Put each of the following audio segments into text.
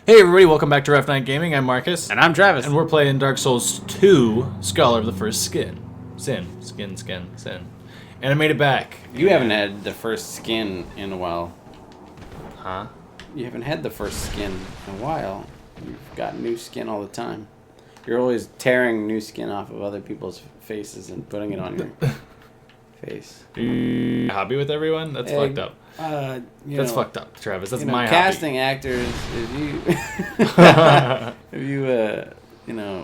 Hey everybody, welcome back to Rough Night Gaming. I'm Marcus. And I'm Travis. And we're playing Dark Souls 2, Scholar of the First Skin. Sin. And I made it back. You haven't had the first skin in a while. Huh? You haven't had the first skin in a while. You've got new skin all the time. You're always tearing new skin off of other people's faces and putting it on your face. Hobby with everyone? That's fucked up. That's fucked up, Travis. That's my casting hobby. Actors,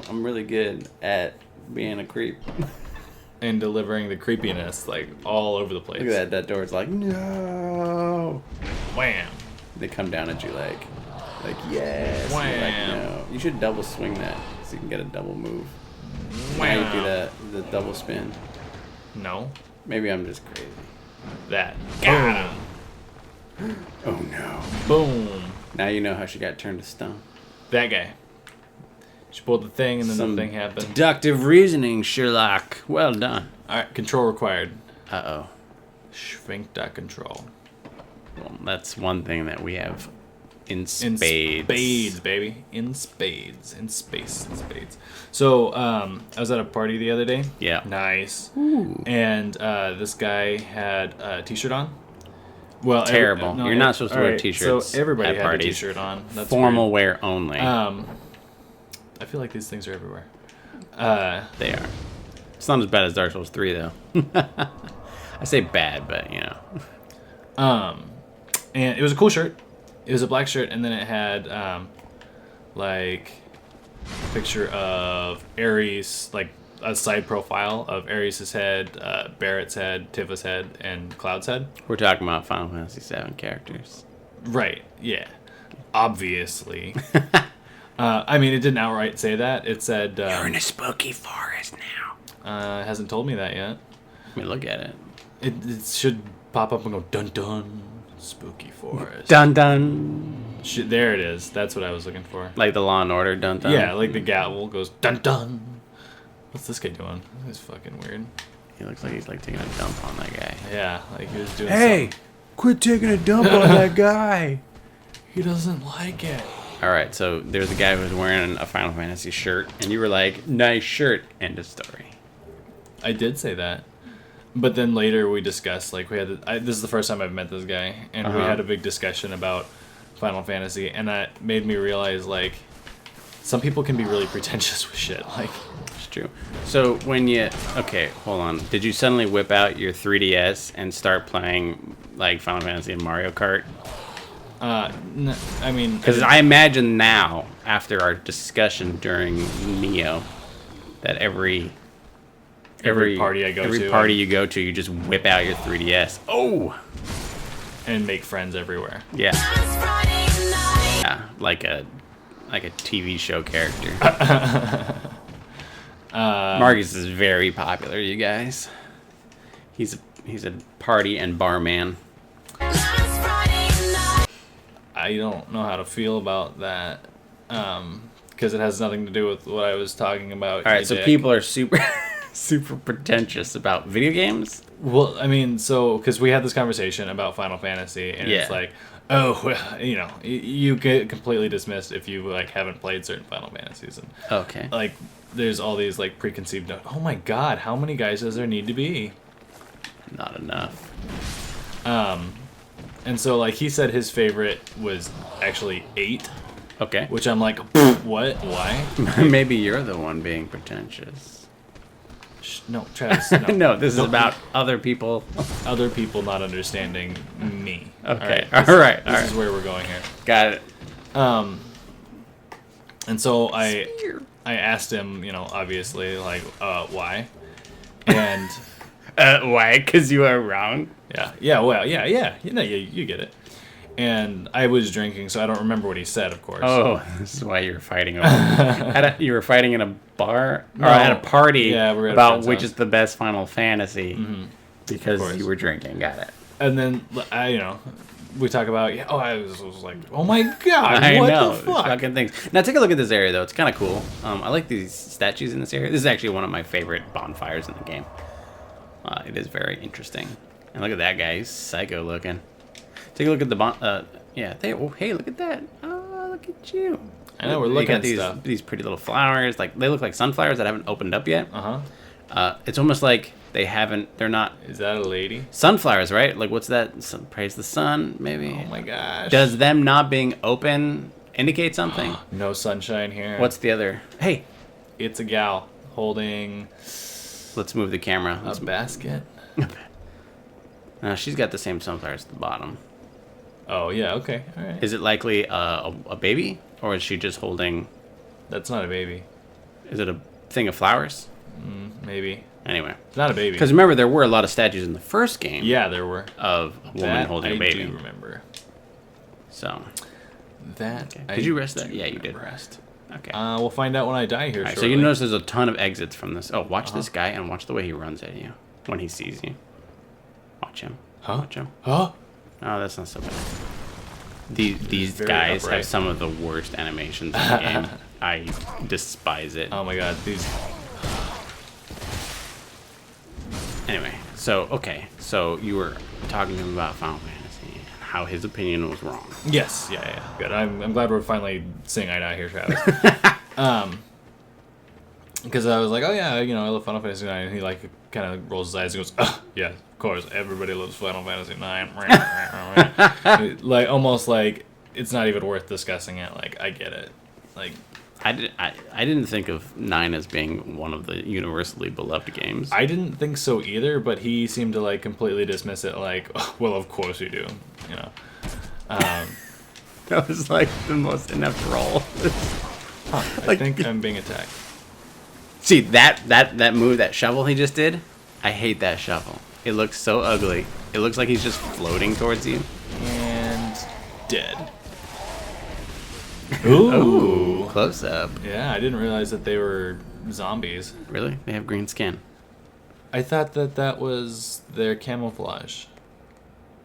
I'm really good at being a creep. And delivering the creepiness, like, all over the place. Look at that door's like, no. Wham. They come down at you like yes. Wham. Like, no. You should double swing that so you can get a double move. Wham. Now you do the double spin. No. Maybe I'm just crazy. That. Got him. Oh no. Boom. Now you know how she got turned to stone. That guy. She pulled the thing and then Some the thing happened. Deductive reasoning, Sherlock. Well done. Alright, control required. Uh-oh. Control. Well, that's one thing that we have in spades. In spades, baby. In spades. In space. In spades. So, I was at a party the other day. Yeah. Nice. Ooh. And this guy had a t-shirt on. Well, terrible. You're not supposed to wear t-shirts. So everybody at had parties. a t-shirt on. That's formal weird. wear only. I feel like these things are everywhere. They are. It's not as bad as Dark Souls 3 though. I say bad, but you know. And it was a cool shirt. It was a black shirt, and then it had like a picture of Ares, like a side profile of Ares' head, Barrett's head, Tifa's head, and Cloud's head. We're talking about Final Fantasy VII characters. Right, yeah. Obviously. I mean, it didn't outright say that. It said... You're in a spooky forest now. It hasn't told me that yet. Let me look at it. It should pop up and go, dun dun, spooky forest. Dun dun. There it is. That's what I was looking for. Like the Law and Order dun dun? Yeah, like the gavel goes, dun dun. What's this guy doing? He's fucking weird. He looks like he's like taking a dump on that guy. Yeah, like he was doing something. Quit taking a dump on that guy. He doesn't like it. Alright, so there's a guy who was wearing a Final Fantasy shirt, and you were like, nice shirt, end of story. I did say that. But then later we discussed, like, this is the first time I've met this guy, and we had a big discussion about Final Fantasy, and that made me realize, like, some people can be really pretentious with shit, like... It's true. So when you... Okay, hold on. Did you suddenly whip out your 3DS and start playing, like, Final Fantasy and Mario Kart? I mean... Because I imagine now, after our discussion during Neo, that every party I go to... Every party you go to, you just whip out your 3DS. Oh! And make friends everywhere. Yeah. Yeah, like a TV show character. Marcus is very popular, you guys. He's a party and bar man. I don't know how to feel about that, because it has nothing to do with what I was talking about. All right, so people are super pretentious about video games. Well, I mean, because we had this conversation about Final Fantasy, and it's like, oh, well, you get completely dismissed if you like haven't played certain Final Fantasies, and okay, like there's all these like preconceived notions. Oh my God, how many guys does there need to be? Not enough. And so like he said his favorite was actually 8. Okay. Which I'm like, what? Why? Maybe you're the one being pretentious. No, Travis. No, no, this is about other people. Other people not understanding me. Okay. All right. This is where we're going here. Got it. And so I asked him, obviously, like, why? And why? Because you are wrong. Yeah. Well, yeah. You get it. And I was drinking, so I don't remember what he said, of course. Oh, this is why you were fighting over. You were fighting in a bar or at a party about which is the best Final Fantasy because you were drinking. Got it. And then we talk about I was like, oh my God, I what know, the fuck? Fucking things. Now take a look at this area though; it's kind of cool. I like these statues in this area. This is actually one of my favorite bonfires in the game. It is very interesting. And look at that guy; he's psycho looking. Take a look at the hey, look at that! Oh, look Look at you. I know, we're You looking got at these, stuff. these pretty little flowers. Like, they look like sunflowers that haven't opened up yet. Uh-huh. It's almost like they're not... Is that a lady? Sunflowers, right? Like, what's that? Praise the sun, maybe? Oh my gosh. Does them not being open indicate something? No sunshine here. What's the other? Hey, It's a gal holding let's move the camera. a basket. No, she's got the same sunflowers at the bottom. Oh, yeah, okay. All right. Is it likely a baby? Or is she just holding... That's not a baby. Is it a thing of flowers? Maybe. Anyway. It's not a baby. Because remember, there were a lot of statues in the first game Yeah, there were. of a woman That holding I a baby. do remember. So, That okay. I Did you rest that? do Yeah, you did remember. rest. Okay. We'll find out when I die here All right, so shortly. you notice there's a ton of exits from this. Oh, watch this guy and watch the way he runs at you when he sees you. Watch him. Huh? Watch him. Huh? Oh, that's not so bad. These very guys upright. have some of the worst animations in the game. I despise it. Oh my god, these... Anyway, so you were talking to him about Final Fantasy and how his opinion was wrong. Yes, yeah. Good. I'm glad we're finally seeing eye to eye here, Travis. Because I was like, oh yeah, I love Final Fantasy 9, and he like kind of rolls his eyes and goes, oh, yeah, of course, everybody loves Final Fantasy 9. Like almost like it's not even worth discussing it. Like I get it. Like I didn't think of 9 as being one of the universally beloved games. I didn't think so either, but he seemed to like completely dismiss it. Like, oh, well, of course you do. That was like the most inept roll. I think I'm being attacked. See that move, that shovel he just did? I hate that shovel. It looks so ugly. It looks like he's just floating towards you. And dead. Ooh. Close up. Yeah, I didn't realize that they were zombies. Really? They have green skin. I thought that was their camouflage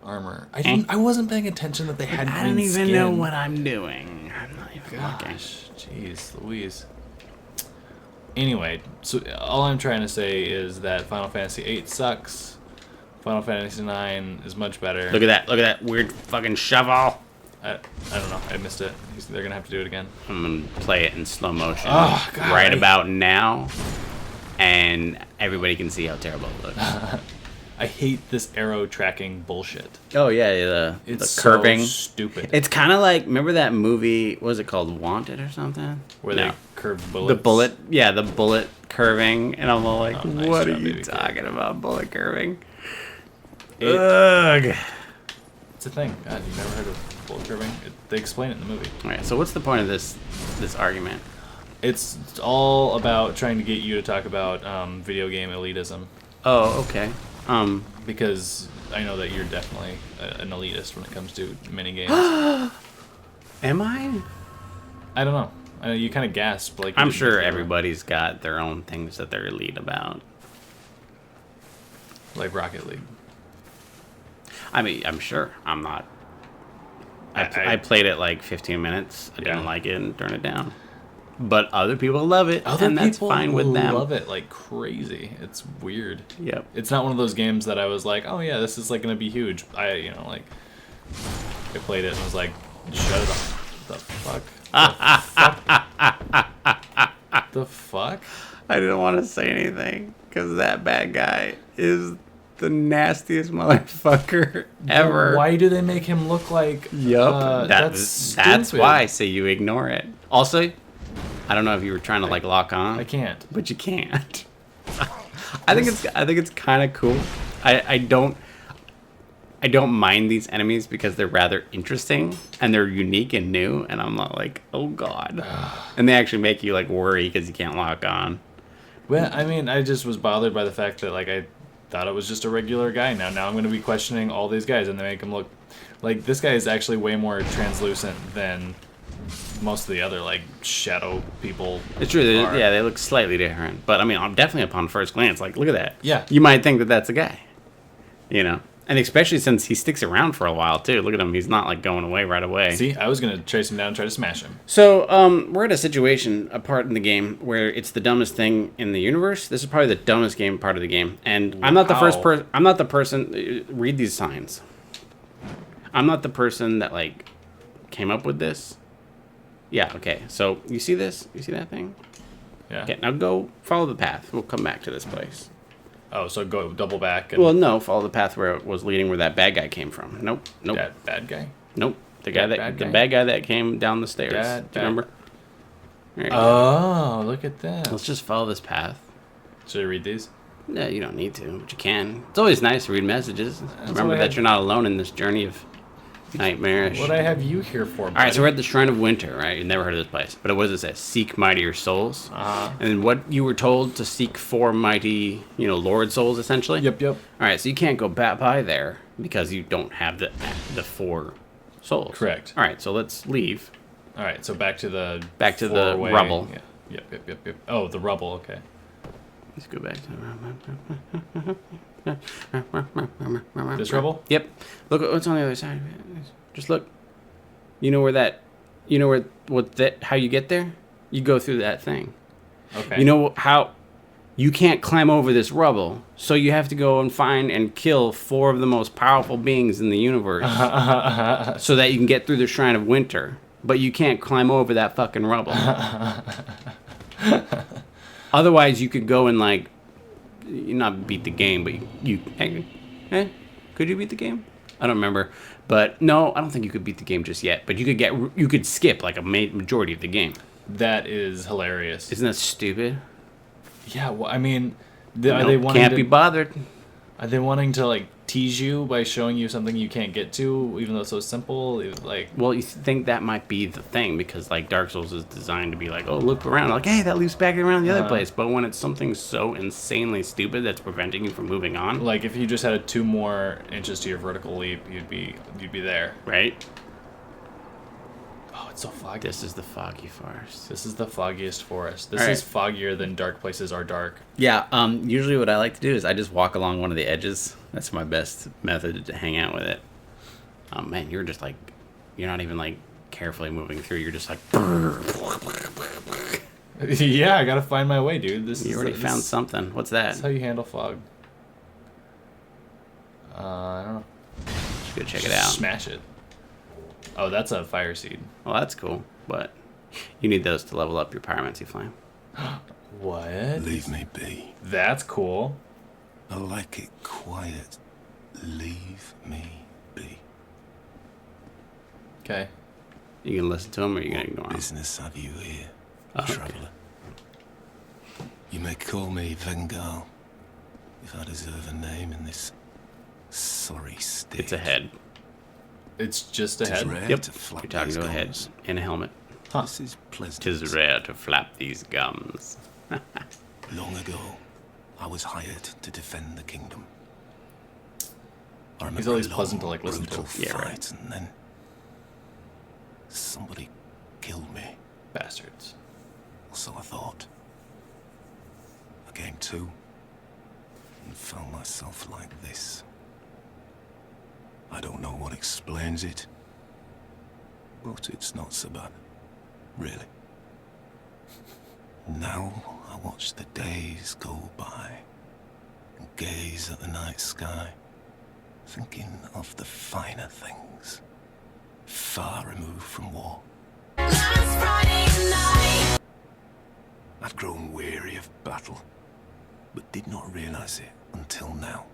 armor. I wasn't paying attention that they had I green don't even skin. know what I'm doing. I'm not even looking. Gosh, jeez, Louise. Anyway, so all I'm trying to say is that Final Fantasy VIII sucks. Final Fantasy IX is much better. Look at that weird fucking shovel. I don't know. I missed it. They're gonna have to do it again. I'm gonna play it in slow motion Oh, God, right about now, and everybody can see how terrible it looks. I hate this arrow tracking bullshit. Oh yeah, It's the curving. so stupid. It's kind of like, remember that movie? What was it called? Wanted or something? Where No. they curve bullets. The bullet curving, and I'm all like, Oh, nice what job, are you Babycake. talking about, bullet curving? Ugh. It's a thing. God, you never heard of bullet curving? They explain it in the movie. All right, so what's the point of this argument? It's all about trying to get you to talk about video game elitism. Oh, okay. Because I know that you're definitely an elitist when it comes to mini games. Am I? I don't know. I know you kind of gasp. Like you I'm didn't sure before. everybody's got their own things that they're elite about. Like Rocket League. I mean, I'm sure. I'm not. I played it like 15 minutes. I didn't like it and turned it down. But other people love it, and that's fine with them. Love it like crazy. It's weird. Yep. It's not one of those games that I was like, oh yeah, this is like gonna be huge. I played it and was like, shut it off. The fuck? The fuck? I didn't want to say anything because that bad guy is the nastiest motherfucker ever. Why do they make him look like? Yup. That's stupid. why I say you ignore it. Also, I don't know if you were trying to like lock on. I can't. But you can't. I think it's kind of cool. I don't mind these enemies because they're rather interesting and they're unique and new, and I'm not like, oh god. And they actually make you like worry because you can't lock on. Well, I mean, I just was bothered by the fact that like I thought it was just a regular guy. Now I'm going to be questioning all these guys, and they make him look like this guy is actually way more translucent than most of the other like shadow people. It's true. They look slightly different, but I mean, definitely upon first glance, like look at that. Yeah. You might think that that's a guy. You know. And especially since he sticks around for a while, too. Look at him. He's not, like, going away right away. See, I was going to chase him down and try to smash him. So, we're at a situation, a part in the game, where it's the dumbest thing in the universe. This is probably the dumbest game part of the game. And I'm not the first person... I'm not the person... Read these signs. I'm not the person that, like, came up with this. Yeah, okay. So, you see this? You see that thing? Yeah. Okay, now go follow the path. We'll come back to this place. Oh, so go double back. And Well, no, follow the path where it was leading where that bad guy came from. Nope. That bad guy? Nope. The bad guy that came down the stairs. Do you remember? There you go. Oh, look at that. Let's just follow this path. Should I read these? No, you don't need to, but you can. It's always nice to read messages. Remember that you're not alone in this journey of nightmarish. What I have you here for, buddy? All right, so we're at the Shrine of Winter, right? You've never heard of this place. But what does it say? Seek mightier souls. And what you were told to seek for mighty, Lord souls, essentially? Yep. All right, so you can't go by there because you don't have the 4 souls. Correct. All right, so let's leave. All right, so back to the the rubble. Yeah. Yep. Oh, the rubble, okay. Let's go back to the rubble. This rubble? Yep. Look at what's on the other side. Just look. You know how you get there? You go through that thing. Okay. You know how you can't climb over this rubble, so you have to go and find and kill 4 of the most powerful beings in the universe so that you can get through the Shrine of Winter. But you can't climb over that fucking rubble. Otherwise, you could go and not beat the game, but could you beat the game? I don't remember, but no, I don't think you could beat the game just yet. But you could skip like a majority of the game. That is hilarious. Isn't that stupid? Yeah, well, I mean, can't be bothered. Are they wanting to tease you by showing you something you can't get to, even though it's so simple? Well, you think that might be the thing because Dark Souls is designed to be oh, look around, hey, that leaps back around the other place. But when it's something so insanely stupid that's preventing you from moving on, if you just had 2 more inches to your vertical leap, you'd be there, right? Oh, it's so foggy. This is the foggy forest. This is the foggiest forest. This is foggier than dark places are dark. Yeah. Usually, what I like to do is I just walk along one of the edges. That's my best method to hang out with it. Oh man, you're just you're not even carefully moving through. You're just Yeah, I gotta find my way, dude. You already found something. What's that? That's how you handle fog. I don't know. Go check it out. Smash it. Oh, that's a fire seed. Well, that's cool, but you need those to level up your pyromancy flame. What? Leave me be. That's cool. I like it quiet. Leave me be. Okay. You can listen to him, or you gonna ignore What him? business have you here, Okay. traveller? You may call me Vengal, if I deserve a name in this sorry state. It's a head. It's just a 'Tis head. rare Yep. to flap You're talking these to a head gums. in a helmet. Huh. This is pleasant. 'Tis rare to flap these gums. Long ago, I was hired to defend the kingdom. I remember He's always a long, pleasant to listen to. brutal Yeah, fight, right. and then somebody killed me. Bastards. So I thought. I came to and found myself like this. I don't know what explains it, but it's not so bad, really. Now I watch the days go by and gaze at the night sky, thinking of the finer things, far removed from war. Last Friday night. I'd grown weary of battle, but did not realize it until now.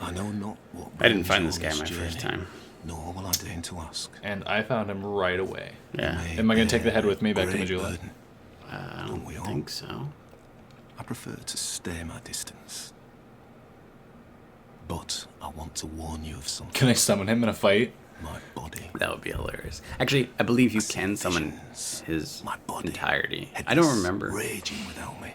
I know not what I didn't find brings this guy you my on this first journey, time. nor will I deign to ask. And I found him right away. Yeah. Am I gonna take the head with me back to Great Majula? burden. I Don't we don't all? think so. I prefer to stay my distance. But I want to warn you of something. Can I summon him in a fight? My body. That would be hilarious. Actually, I believe you I see can summon visions. his My body. entirety. I Headless, don't remember. Raging without me.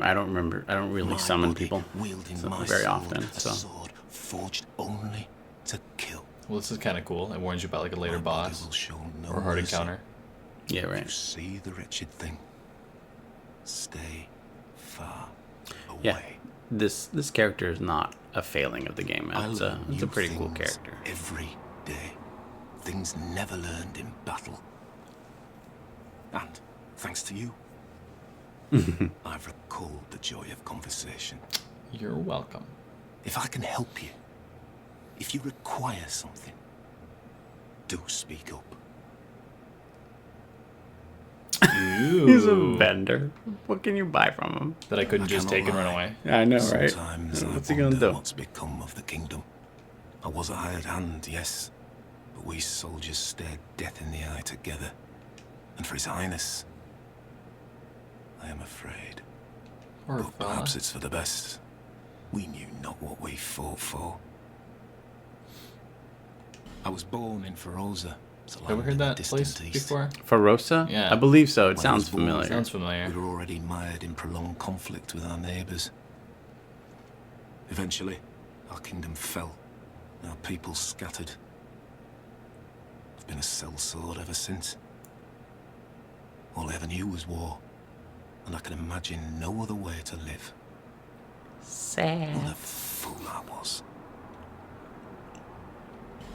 I don't remember. I don't really My summon body people wielding so my very sword, often. a So sword forged only to kill. Well, this is kind of cool. It warns you about a later My body boss will show no or hard mercy. encounter. yeah, You right. see the wretched thing. Stay far away. Yeah. This character is not a failing of the game. I It's learn a new pretty cool things character. every day. Things never learned in battle. And thanks to you, I've recalled the joy of conversation. You're welcome. If I can help you, if you require something, do speak up. Ooh. He's a vendor. What can you buy from him? That I couldn't I just cannot take and run lie. away. Yeah, I know, right? Sometimes What's I he gonna wonder do? what's become of the kingdom. I was a hired hand, yes, but we soldiers stared death in the eye together. And for His Highness, I am afraid. Poor But fella. perhaps it's for the best. We knew not what we fought for. I was born in Feroza. Ever heard that place before? Ferosa? Yeah. I believe so. It When I sounds was born, familiar. Sounds familiar. We were already mired in prolonged conflict with our neighbours. Eventually, our kingdom fell, and our people scattered. I've been a sellsword ever since. All I ever knew was war, and I can imagine no other way to live. Sad. What a fool I was.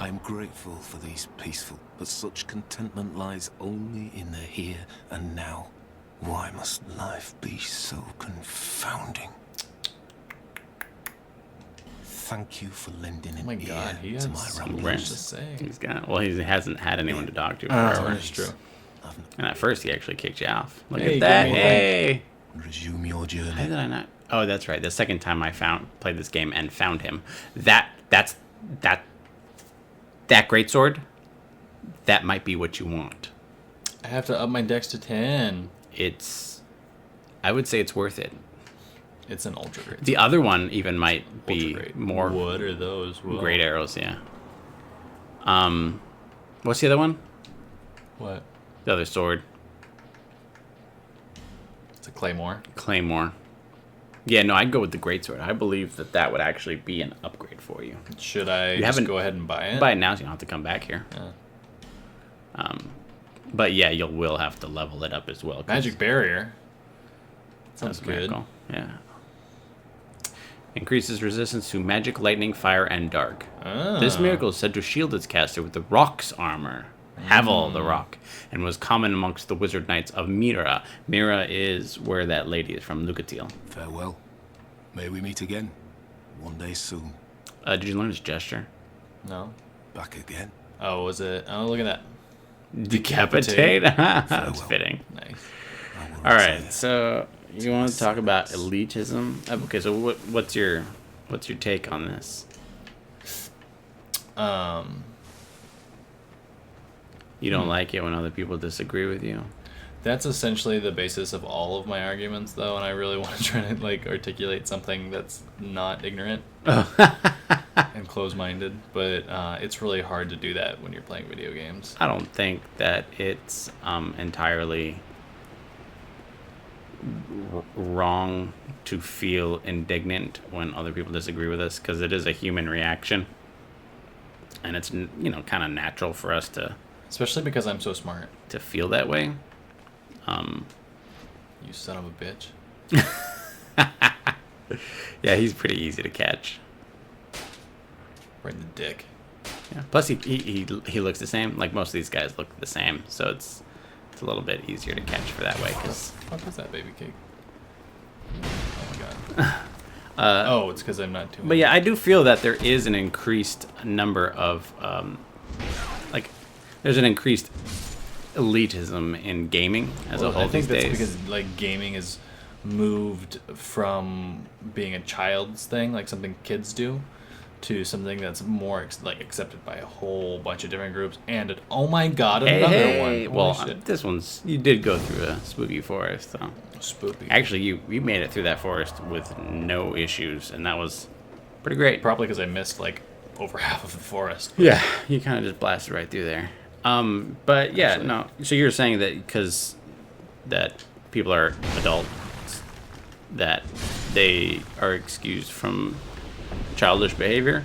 I am grateful for these peaceful, but such contentment lies only in the here and now. Why must life be so confounding? Thank you for lending an Oh my god, ear he to has my so ramblings. much to say. He's got. Well, he hasn't had anyone to talk to. That's forever. true. And at first, he actually kicked you off. Look Hey, at that! give me a Hey. Resume your How journey. did I not? Oh, that's right. The second time I played this game and found him. That greatsword. That might be what you want. I have to up my dex to 10. I would say it's worth it. It's an ultra great. The other one even might be Ultra great. more What are those? Whoa. great arrows. Yeah. What's the other one? What? The other sword, It's a claymore. claymore. Yeah, no, I'd go with the greatsword. I believe that would actually be an upgrade for you. Should I just haven't- go ahead and buy it? Buy it now, so you don't have to come back here. Yeah. But yeah, you will have to level it up as well. 'cause Magic barrier. Sounds that's a good. miracle. Yeah. Increases resistance to magic, lightning, fire, and dark. Ah. This miracle is said to shield its caster with the Rock's armor, Havel the Rock, and was common amongst the wizard knights of Mira. Mira is where that lady is from, Lucatil. Farewell. May we meet again. One day soon. Did you learn his gesture? No. Back again. Oh, was it? Oh, look at that. Decapitate? That's Farewell. fitting. Nice. I will All say right, so you want to talk about elitism? Okay, so what's your take on this? You don't like it when other people disagree with you? That's essentially the basis of all of my arguments, though, and I really want to try to articulate something that's not ignorant and closed-minded. But it's really hard to do that when you're playing video games. I don't think that it's entirely wrong to feel indignant when other people disagree with us, because it is a human reaction, and it's kind of natural for us to Especially because I'm so smart. feel that way. You son of a bitch. Yeah, he's pretty easy to catch. Right in the dick. Yeah. Plus, he looks the same. Like most of these guys look the same, so it's a little bit easier to catch for that way. Cause What was that baby cake? Oh my god. Oh, it's because I'm not too. But yeah, I do feel that there is an increased number of there's an increased elitism in gaming as a whole I think these that's days. because gaming is moved from being a child's thing, like something kids do, to something that's more accepted by a whole bunch of different groups. And oh my god, another one! Holy Well, shit. this one's you did go through a spooky forest, so Spooky. actually you made it through that forest with no issues, and that was pretty great. Probably because I missed over half of the forest. Yeah, you kind of just blasted right through there. But yeah, Actually. no. So you're saying that because that people are adults, that they are excused from childish behavior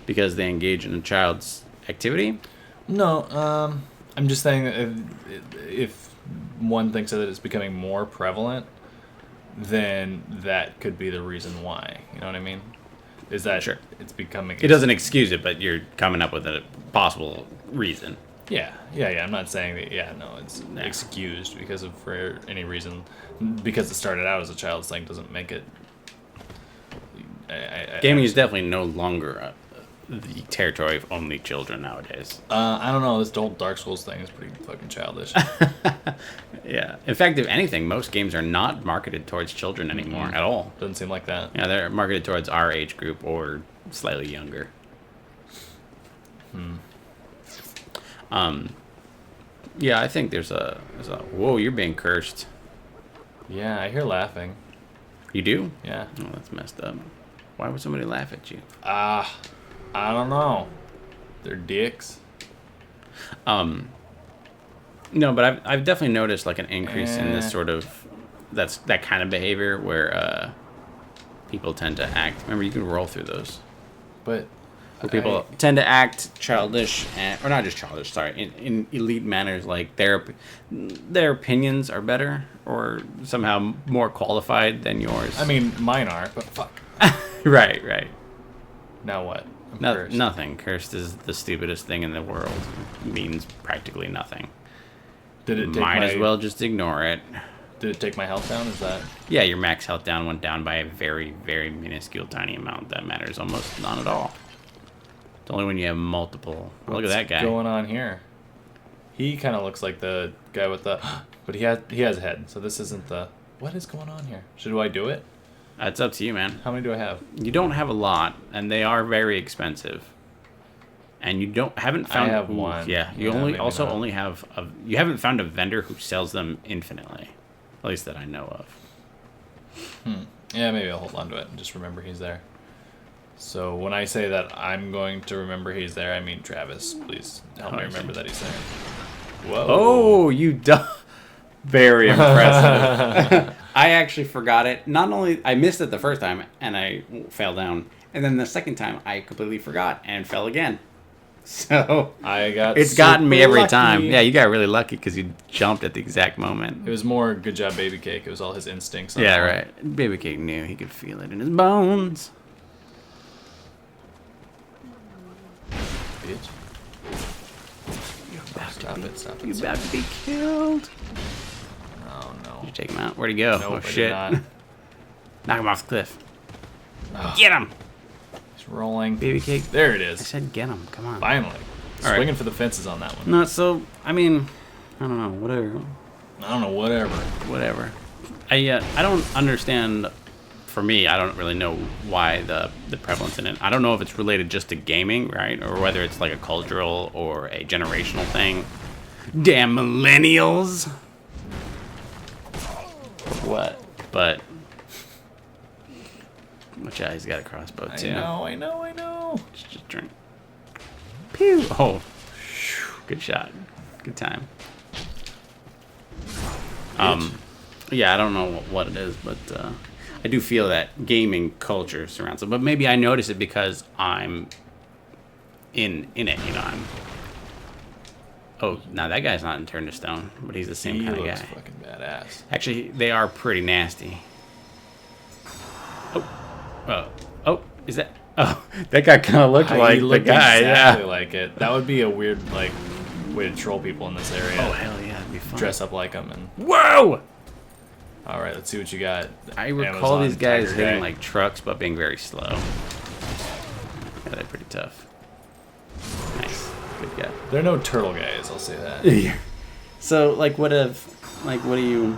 because they engage in a child's activity? No, I'm just saying that if one thinks that it's becoming more prevalent, then that could be the reason why. You know what I mean? Is that Sure. it's becoming... It doesn't excuse it, but you're coming up with a possible reason. Yeah. I'm not saying that. Yeah, no, it's excused for any reason. Because it started out as a child's thing doesn't make it. Gaming is definitely no longer the territory of only children nowadays. I don't know. This whole Dark Souls thing is pretty fucking childish. Yeah. In fact, if anything, most games are not marketed towards children anymore at all. Doesn't seem like that. Yeah, they're marketed towards our age group or slightly younger. Yeah, I think there's a whoa, you're being cursed. Yeah, I hear laughing. You do? Yeah. Oh, that's messed up. Why would somebody laugh at you? I don't know. They're dicks. No, but I've definitely noticed like an increase in this sort of that kind of behavior where people tend to act. Remember, you can roll through those. But Where people tend to act childish, or not just childish. Sorry, in elite manners, like their opinions are better or somehow more qualified than yours. I mean, mine are, but fuck. right. Now what? I'm No, cursed. nothing. Cursed is the stupidest thing in the world. It means practically nothing. Did it take Might my, as well just ignore it. Did it take my health down? Is that? Yeah, your max health down went down by a very, very minuscule tiny amount. That matters almost none at all. It's only when you have multiple. Look at that guy. What's going on here? He kind of looks like the guy with the, but he has a head. So this isn't the. What is going on here? Should I do it? It's up to you, man. How many do I have? You don't have a lot, and they are very expensive. And you haven't found. I have ooh, one. Yeah, you Yeah, only maybe also not. only have. You haven't found a vendor who sells them infinitely, at least that I know of. Yeah, maybe I'll hold on to it and just remember he's there. So when I say that I'm going to remember he's there, I mean Travis. Please help me I remember see. that he's there. Whoa. Oh, you very impressive. I actually forgot it. Not only I missed it the first time and I fell down, and then the second time I completely forgot and fell again. So I got. it's gotten me super every lucky. time. Yeah, you got really lucky because you jumped at the exact moment. It was more good job, Babycake. It was all his instincts. on Yeah, that one. right. Babycake knew he could feel it in his bones. Bitch. Stop it! Stop it! You stop about to be killed. it. Oh no. Did you take him out? Where'd he go? Nope, Oh I did shit! not. Knock him off the cliff. Get him, He's rolling. Babycake. There it I is. said get him. Come on. Finally. right. Swinging for the fences on that one. No, so I mean, I don't know. Whatever. I don't know. Whatever. I don't understand. For me, I don't really know why the prevalence in it. I don't know if it's related just to gaming, right, or whether it's like a cultural or a generational thing. Damn millennials. What? But watch out, he's got a crossbow too. I know. Just drink. Pew. Oh, good shot. Good time. Yeah, I don't know what it is, but I do feel that gaming culture surrounds it. But maybe I notice it because I'm in it. You know, I'm. Oh, now that guy's not in Turn to Stone, but he's the same He kind of looks guy. fucking badass. Actually, they are pretty nasty. Oh, is that? Oh, that guy kind of looked like He the looked guy. exactly Yeah. like it. That would be a weird way to troll people in this area. Oh hell yeah, that'd be fun. Dress up like them and. Whoa! All right, let's see what you got. I recall Amazon these guys Tiger hitting guy. like trucks, but being very slow. Yeah, they're pretty tough. Nice, good guy. They're no turtle guys. I'll say that. So, what do you?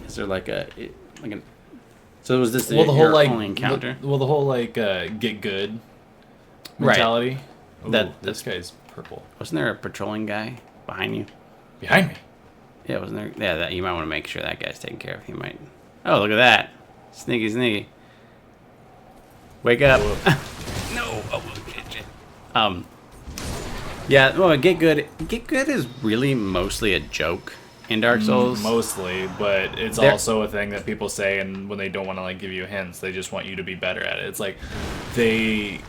Is there like a? So was this Well, the your whole only encounter? the whole get good mentality. Ooh, this guy's purple Wasn't there a patrolling guy behind you? behind me. Yeah, wasn't there? Yeah, that you might want to make sure that guy's taken care of. He might. Oh, look at that! Sneaky. Wake up! No. Oh, shit. Yeah. Well, Get Good. Get Good is really mostly a joke in Dark Souls. Mostly, but it's There- also a thing that people say, and when they don't want to give you hints, they just want you to be better at it. It's like they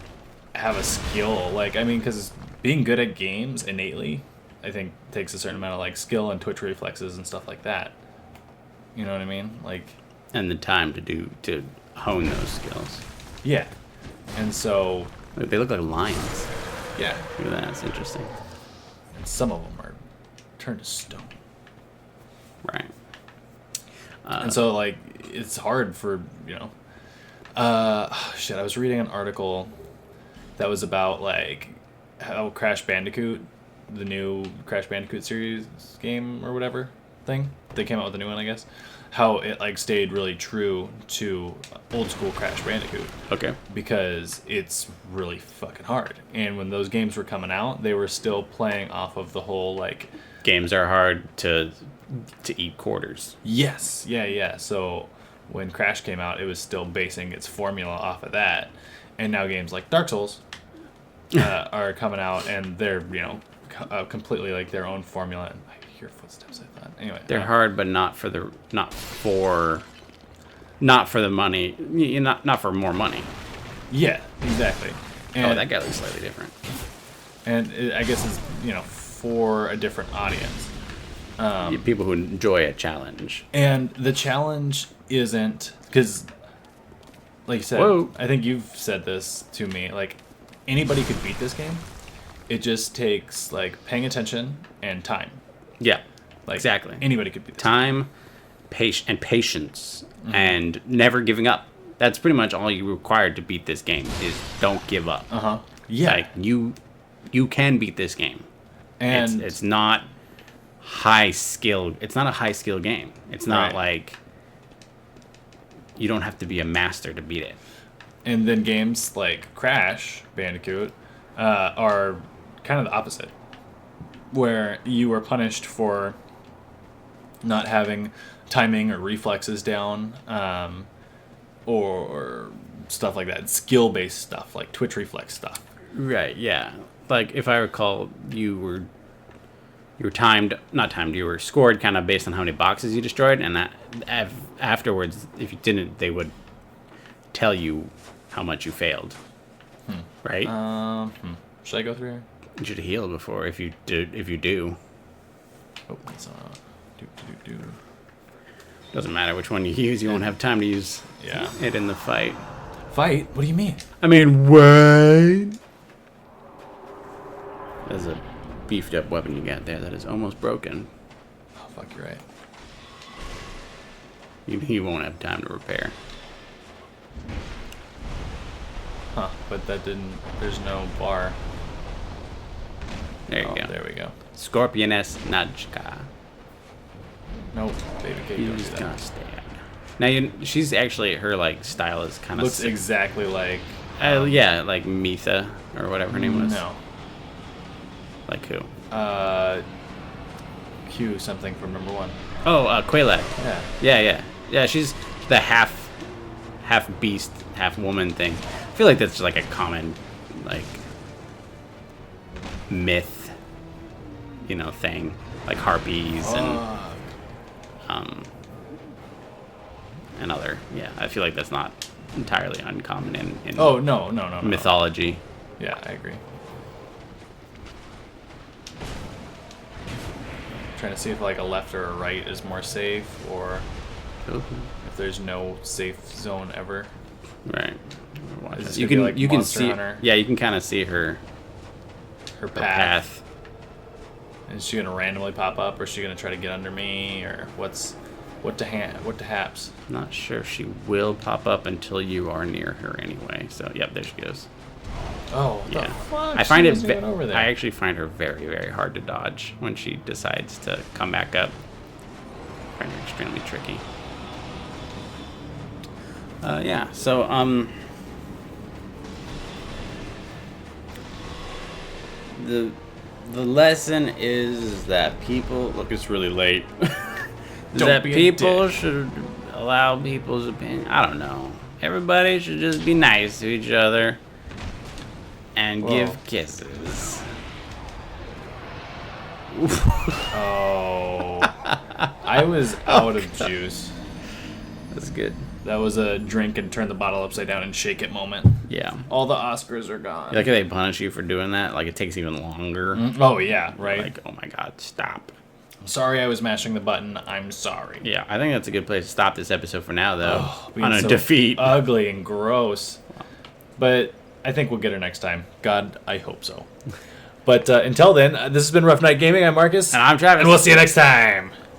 have a skill. Because being good at games innately, I think takes a certain amount of skill and twitch reflexes and stuff like that. You know what I mean? And the time to hone those skills. Yeah. And so, Look, they look like lions. yeah. Look at that. It's interesting. And some of them are turned to stone. Right. And so, it's hard for, shit, I was reading an article that was about like how Crash Bandicoot, the new Crash Bandicoot series game or whatever thing, they came out with a new one, I guess. How it like stayed really true to old school Crash Bandicoot. Okay. Because it's really fucking hard. And when those games were coming out, they were still playing off of the whole like Games are hard to eat quarters. yes, yeah. So when Crash came out, it was still basing its formula off of that. And now games like Dark Souls are coming out, and they're completely like their own formula. And I hear footsteps. I thought anyway. They're hard, but not for the money. Not for more money. Yeah, exactly. And, that guy looks slightly different. And I guess it's for a different audience. People who enjoy a challenge. And the challenge isn't because, like you said, Whoa. I think you've said this to me. Like anybody could beat this game. It just takes like paying attention and time. Yeah, Like exactly. Anybody could beat this. Time, patience, and never giving up. That's pretty much all you require to beat this game. Is don't give up. Yeah. Like you can beat this game. And It's not high skill. It's not a high skill game. It's not Right. like you don't have to be a master to beat it. And then games like Crash Bandicoot are kind of the opposite, where you are punished for not having timing or reflexes down, or stuff like that. Skill-based stuff, like Twitch reflex stuff. Right, yeah. Like, if I recall, you were not timed, you were scored kind of based on how many boxes you destroyed, and that afterwards, if you didn't, they would tell you how much you failed. Right? Should I go through here? You should heal before, if you do. Oh, it's do. Doesn't matter which one you use, you won't have time to use Yeah. it in the fight. Fight? What do you mean? I mean, what? There's a beefed up weapon you got there that is almost broken. Oh, fuck, you're right. You won't have time to repair. Huh, but that didn't... There's no bar. There you Oh, go. there we go. Scorpioness Najka. Nope, Babycake, You don't do just that. gonna stab. Now she's actually, her like style is kind of Looks exactly like... yeah, like Mitha or whatever her name was. No. Like who? Q something from number 1. Oh, Quelac. Yeah. Yeah. She's the half beast, half woman thing. I feel like that's just like a common like myth, thing, like harpies and other. Yeah, I feel like that's not entirely uncommon in Oh, no. mythology. Yeah, I agree. Trying to see if like a left or a right is more safe, or if there's no safe zone ever. Right. Is this You gonna be can like you can Monster see Hunter? Yeah, you can kind of see her path. Is she gonna randomly pop up, or is she gonna try to get under me, or what to haps? Not sure if she will pop up until you are near her anyway. So, yep, there she goes. Oh, what Yeah. the fuck? I find She it wasn't even over there. I actually find her very, very hard to dodge when she decides to come back up. I find her extremely tricky. Yeah, so the lesson is that people look, it's really late. Don't that be a people dick. should allow people's opinion. I don't know. Everybody should just be nice to each other and Whoa. give kisses. Oh, I was out of juice. That's good. That was a drink and turn the bottle upside down and shake it moment. Yeah. All the Oscars are gone. Like if they punish you for doing that, like it takes even longer. Oh yeah, right. Like, oh my god, stop. Sorry, I was mashing the button. I'm sorry. Yeah, I think that's a good place to stop this episode for now, though. Being On a so defeat. ugly and gross. But I think we'll get her next time. God, I hope so. But until then, this has been Rough Night Gaming. I'm Marcus. And I'm Travis. And we'll see you next time.